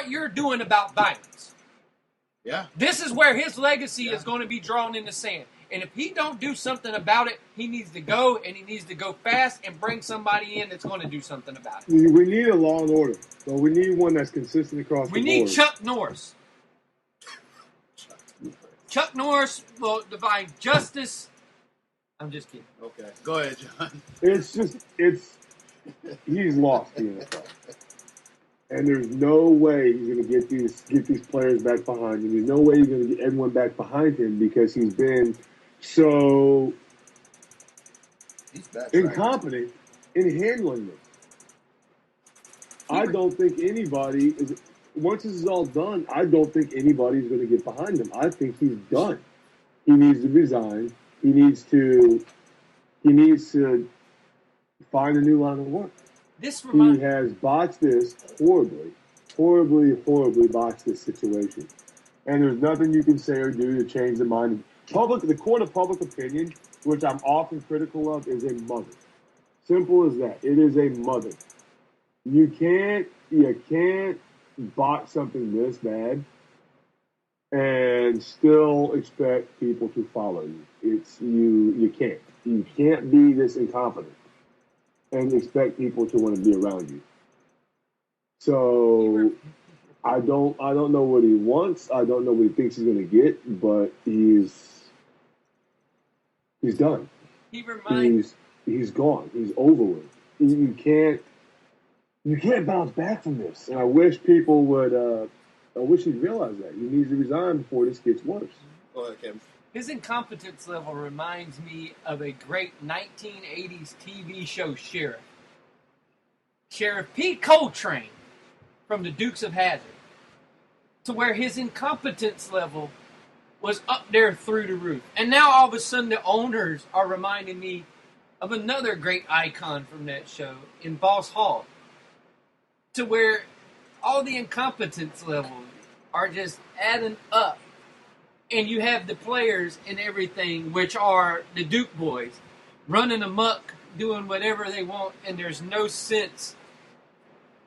what you're doing about violence. Yeah. This is where his legacy is going to be drawn in the sand. And if he don't do something about it, he needs to go, and he needs to go fast and bring somebody in that's going to do something about it. We need a law and order. So we need one that's consistent across the board. We need Chuck Norris. Chuck Norris will divine justice. I'm just kidding. Okay. Go ahead, John. He's lost the NFL. And there's no way he's going to get these players back behind him. There's no way he's going to get everyone back behind him because he's been so incompetent in handling this. I don't think anybody is. Once this is all done, I don't think anybody's going to get behind him. I think he's done. He needs to resign. He needs to find a new line of work. He has botched this horribly botched this situation. And there's nothing you can say or do to change the mind. The court of public opinion, which I'm often critical of, is a mother. Simple as that. It is a mother. You can't botch something this bad and still expect people to follow you. You can't. You can't be this incompetent and expect people to want to be around you. So I don't know what he wants. I don't know what he thinks he's going to get, but he's done. He's gone. He's over with. You can't bounce back from this. And I wish people would. I wish he'd realize that he needs to resign before this gets worse. Go ahead, Kevin. His incompetence level reminds me of a great 1980s TV show Sheriff. Sheriff Pete Coltrane from the Dukes of Hazzard. To where his incompetence level was up there through the roof. And now all of a sudden the owners are reminding me of another great icon from that show in Boss Hogg. To where all the incompetence levels are just adding up. And you have the players and everything, which are the Duke boys, running amok, doing whatever they want, and there's no sense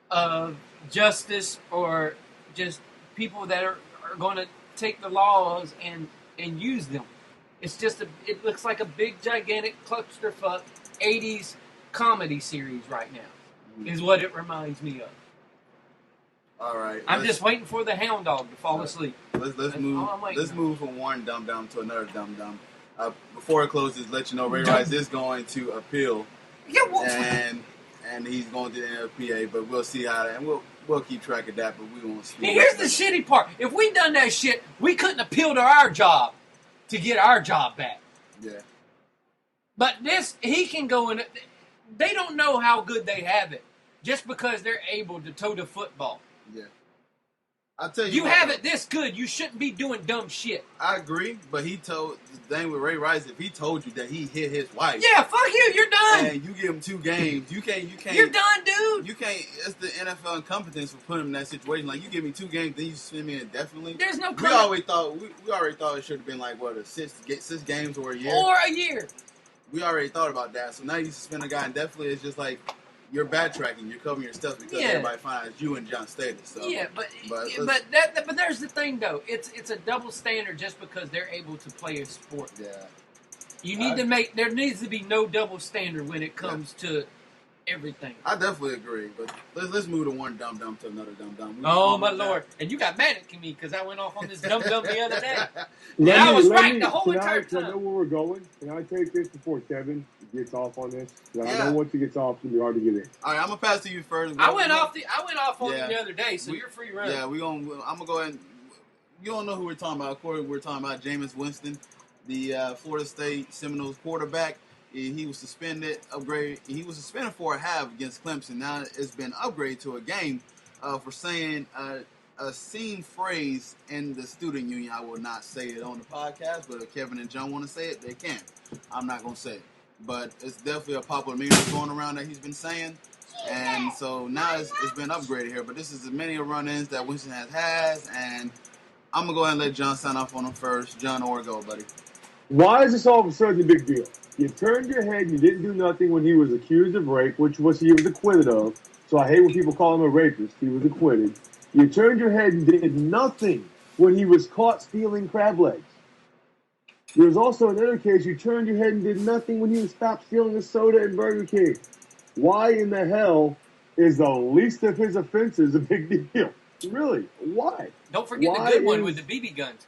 of justice or just people that are going to take the laws and use them. It's just it looks like a big, gigantic clusterfuck 80s comedy series right now, is what it reminds me of. All right. I'm just waiting for the hound dog to fall asleep. Let's move from one dumb to another dumb. Before it closes, let you know Ray Rice is going to appeal. Yeah, and he's going to the NFPA, but we'll see how that, and we'll keep track of that, but we won't speak. Here's the shitty part. If we done that shit, we couldn't appeal to our job to get our job back. Yeah. But he can go in. They don't know how good they have it just because they're able to toe the football. Yeah. I'll tell you. You have it this good. You shouldn't be doing dumb shit. I agree, but he told the thing with Ray Rice, if he told you that he hit his wife. Yeah, fuck you. You're done. And you give him 2 games. You can't. You're done, dude. You can't. It's the NFL incompetence for putting him in that situation. Like, you give me 2 games, then you suspend me indefinitely. There's no. We already thought it should have been like what, 6 games or a year. Or a year. We already thought about that. So now you suspend a guy indefinitely. It's just like you're backtracking. You're covering your stuff because everybody finds out you and John Status. So. Yeah, but there's the thing though. It's a double standard just because they're able to play a sport. Yeah. You need to make. There needs to be no double standard when it comes to everything. I definitely agree, but let's move to one dumb to another dumb. Oh my lord! And you got mad at me because I went off on this dumb the other day. I was right the whole entire time. I know where we're going. Can I take this before Kevin gets off on this? I know once he gets off, it's gonna be hard to get in. All right, I'm gonna pass to you first. I went off on you the other day, so you're free running. Yeah, I'm gonna go ahead. You don't know who we're talking about. Of course, we're talking about Jameis Winston, the Florida State Seminoles quarterback. He was suspended for a half against Clemson. Now it's been upgraded to a game for saying a seen phrase in the student union. I will not say it on the podcast, but if Kevin and John want to say it, they can. I'm not going to say it. But it's definitely a popular meme that's going around that he's been saying. And so now it's been upgraded here. But this is as many run-ins that Winston has. And I'm going to go ahead and let John sign off on him first. John, or go, buddy. Why is this all of a sudden a big deal? You turned your head. You didn't do nothing when he was accused of rape, which he was acquitted of. So I hate when people call him a rapist. He was acquitted. You turned your head and did nothing when he was caught stealing crab legs. There was also another case, you turned your head and did nothing when he stopped stealing the soda at Burger King. Why in the hell is the least of his offenses a big deal? Really? Why? Don't forget the good one with the BB guns.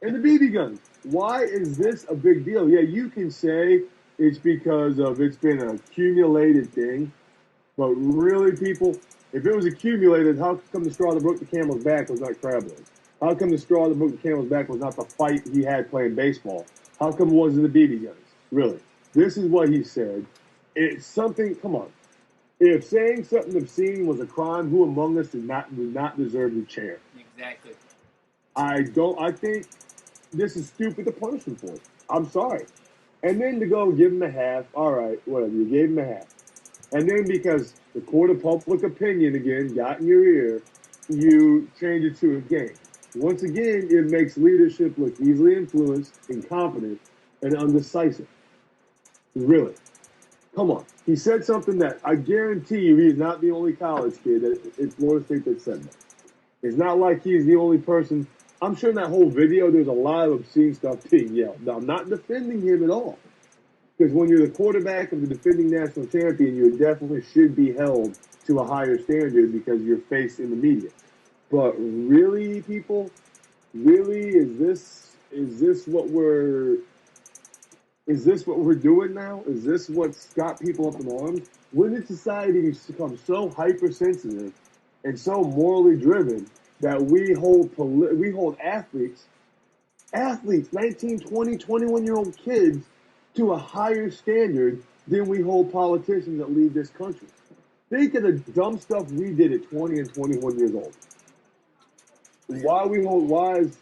And the BB guns. Why is this a big deal? Yeah, you can say it's because of it's been an accumulated thing. But really, people, if it was accumulated, how come the straw that broke the camel's back was not crab legs? How come the straw that broke the camel's back was not the fight he had playing baseball? How come it wasn't the BB guns? Really? This is what he said. It's something, come on. If saying something obscene was a crime, who among us does not deserve the chair? Exactly. I think this is stupid to punish him for it. I'm sorry. And then to go give him a half, all right, whatever, you gave him a half. And then because the court of public opinion again got in your ear, you change it to a game. Once again, it makes leadership look easily influenced, incompetent, and undecisive. Really. Come on. He said something that I guarantee you he is not the only college kid at Florida State that said that. It's not like he's the only person. I'm sure in that whole video there's a lot of obscene stuff being yelled. Now, I'm not defending him at all. Because when you're the quarterback of the defending national champion, you definitely should be held to a higher standard because you're faced in the media. But really, people, really, is this what we're doing now? Is this what's got people up in arms? When did society become so hypersensitive and so morally driven that we hold athletes, 19, 20, 21-year-old kids, to a higher standard than we hold politicians that lead this country? Think of the dumb stuff we did at 20 and 21 years old. Why is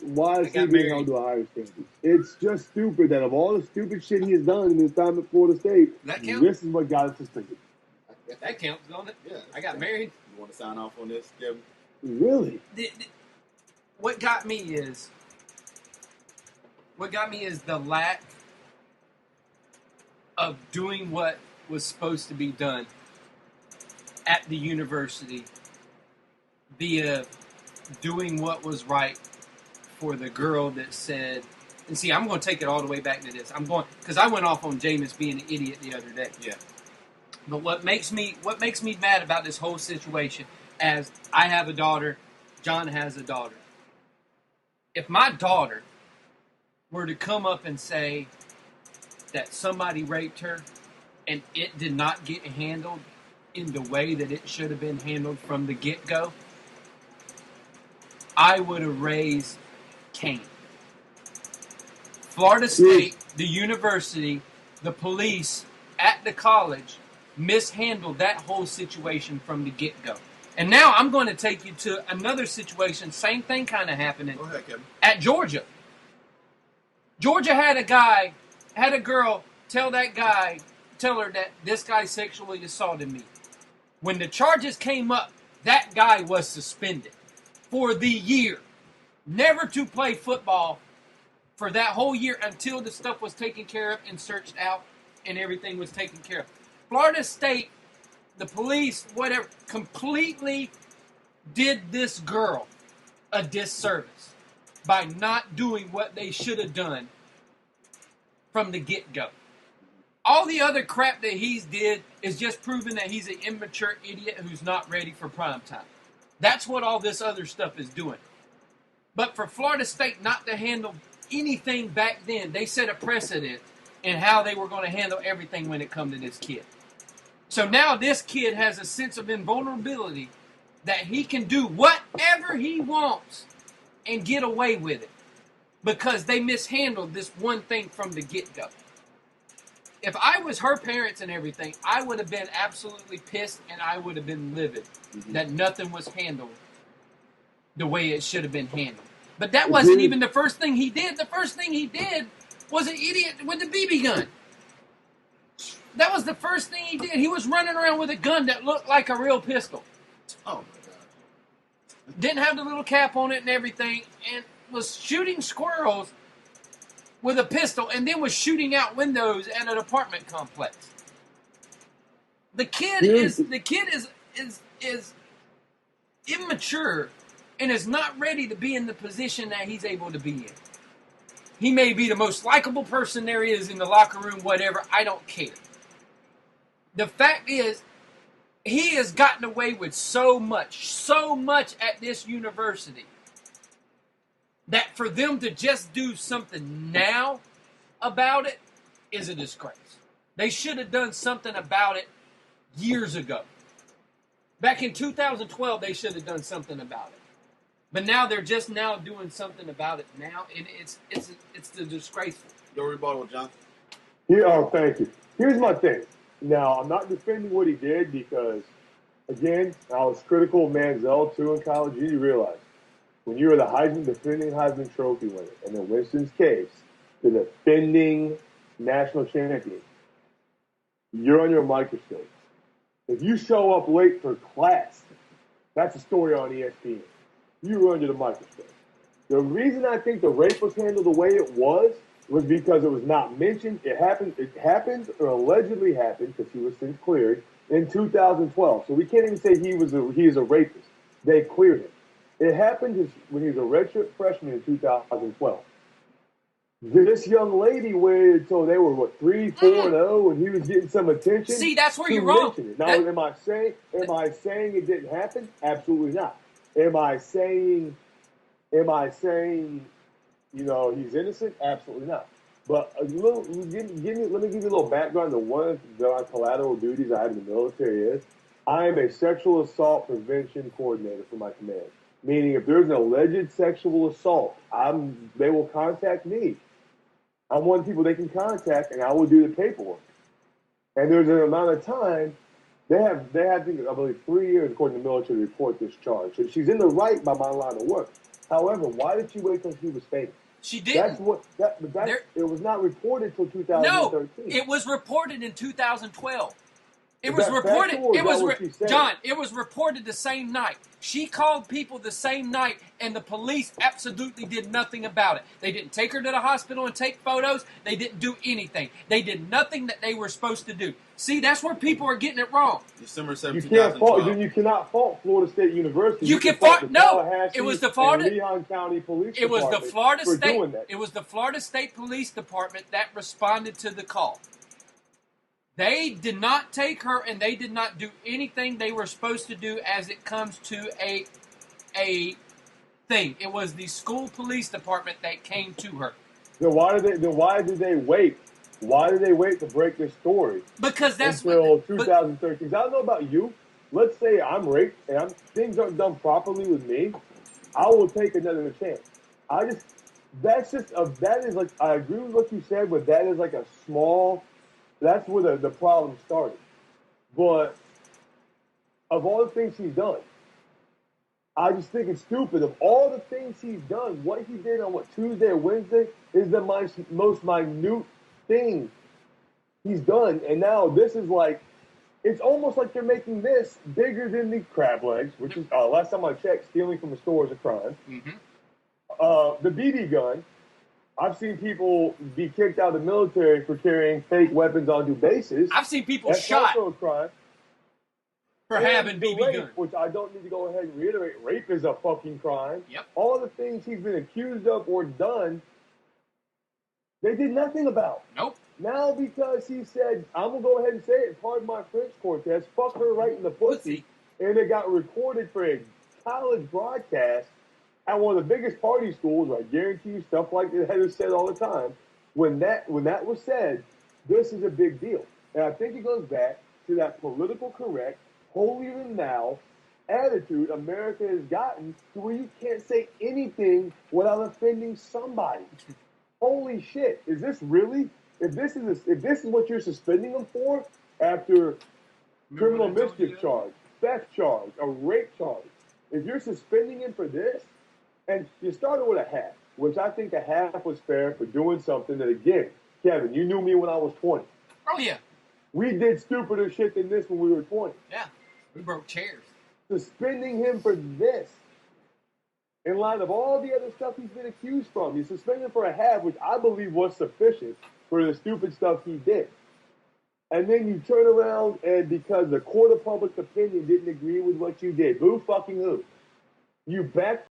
he being held to a higher standard? It's just stupid that of all the stupid shit he has done in his time at Florida State, this is what got us suspended. That counts, don't it? Yeah. I got married. You want to sign off on this, Kevin? Really? What got me is the lack of doing what was supposed to be done at the university via doing what was right for the girl that said, and see, I'm going to take it all the way back to this. Because I went off on Jameis being an idiot the other day. Yeah. But what makes me mad about this whole situation, as I have a daughter, John has a daughter. If my daughter were to come up and say that somebody raped her and it did not get handled in the way that it should have been handled from the get-go, I would have raised Cain. Florida State, the university, the police at the college mishandled that whole situation from the get-go. And now I'm going to take you to another situation, same thing kind of happening. Go ahead, Kevin. At Georgia. Georgia had a girl tell her that this guy sexually assaulted me. When the charges came up, that guy was suspended for the year. Never to play football for that whole year until the stuff was taken care of and searched out and everything was taken care of. Florida State, the police, whatever, completely did this girl a disservice by not doing what they should have done from the get-go. All the other crap that he's did is just proving that he's an immature idiot who's not ready for prime time. That's what all this other stuff is doing. But for Florida State not to handle anything back then, they set a precedent in how they were going to handle everything when it come to this kid. So now this kid has a sense of invulnerability that he can do whatever he wants and get away with it because they mishandled this one thing from the get-go. If I was her parents and everything, I would have been absolutely pissed and I would have been livid that nothing was handled the way it should have been handled. But that wasn't even the first thing he did. The first thing he did was an idiot with a BB gun. That was the first thing he did. He was running around with a gun that looked like a real pistol. Oh, my God. Didn't have the little cap on it and everything, and was shooting squirrels with a pistol, and then was shooting out windows at an apartment complex. The kid is immature and is not ready to be in the position that he's able to be in. He may be the most likable person there is in the locker room, whatever. I don't care. The fact is, he has gotten away with so much at this university, that for them to just do something now about it is a disgrace. They should have done something about it years ago. Back in 2012, they should have done something about it. But now they're just now doing something about it now, and it's the disgraceful. Your rebuttal, John. Thank you. Here's my thing. Now, I'm not defending what he did because, again, I was critical of Manziel, too, in college. You realize, when you were the defending Heisman Trophy winner, and in Winston's case, the defending national champion, you're on your microscope. If you show up late for class, that's a story on ESPN. You were under the microscope. The reason I think the rape was handled the way it was because it was not mentioned. It happened or allegedly happened, because he was since cleared, in 2012. So we can't even say he is a rapist. They cleared him. It happened when he was a redshirt freshman in 2012. This young lady waited until they were 3-4-0, and he was getting some attention. See, that's where you're wrong. Now, am I saying it didn't happen? Absolutely not. Am I saying he's innocent? Absolutely not. But let me give you a little background to one of the collateral duties I had in the military is I am a sexual assault prevention coordinator for my command. Meaning, if there's an alleged sexual assault, they will contact me. I'm one of the people they can contact, and I will do the paperwork. And there's an amount of time they have, I believe, 3 years according to the military to report this charge. So she's in the right by my line of work. However, why did she wait till she was famous? She didn't. It was not reported till 2013. No, it was reported in 2012. It was reported. It was reported the same night. She called people the same night, and the police absolutely did nothing about it. They didn't take her to the hospital and take photos. They didn't do anything. They did nothing that they were supposed to do. See, that's where people are getting it wrong. December 7th, 2012. You cannot fault Florida State University. You can fault. No, it was the Florida Lehigh County Police Department. It was the Florida State. Doing that. It was the Florida State Police Department that responded to the call. They did not take her, and they did not do anything they were supposed to do as it comes to a thing. It was the school police department that came to her. Then why did they wait? Why did they wait to break this story? Because that's until 2013. I don't know about you. Let's say I'm raped and things aren't done properly with me. I will take another chance. I agree with what you said, but that is like a small. That's where the problem started. But of all the things he's done, I just think it's stupid. Of all the things he's done, what he did on Tuesday or Wednesday is the most minute thing he's done. And now this is like, it's almost like they're making this bigger than the crab legs, which is, last time I checked, stealing from a store is a crime. Mm-hmm. The BB gun. I've seen people be kicked out of the military for carrying fake weapons onto bases. I've seen people That's shot also a crime. for having BB guns. Which I don't need to go ahead and reiterate. Rape is a fucking crime. Yep. All the things he's been accused of or done, they did nothing about. Nope. Now because he said, I'm going to go ahead and say it, pardon my French, Cortez, fuck her right in the pussy. And it got recorded for a college broadcast at one of the biggest party schools, I guarantee you, stuff like that is said all the time. When that was said, this is a big deal. And I think it goes back to that political correct, holier than thou attitude America has gotten to where you can't say anything without offending somebody. Holy shit. Is this really? If this is what you're suspending them for after criminal mischief charge, theft charge, a rape charge, if you're suspending him for this, and you started with a half, which I think a half was fair for doing something that, again, Kevin, you knew me when I was 20. Oh, yeah. We did stupider shit than this when we were 20. Yeah. We broke chairs. Suspending him for this, in light of all the other stuff he's been accused from, you suspended him for a half, which I believe was sufficient for the stupid stuff he did. And then you turn around and because the court of public opinion didn't agree with what you did, boo fucking who? You bet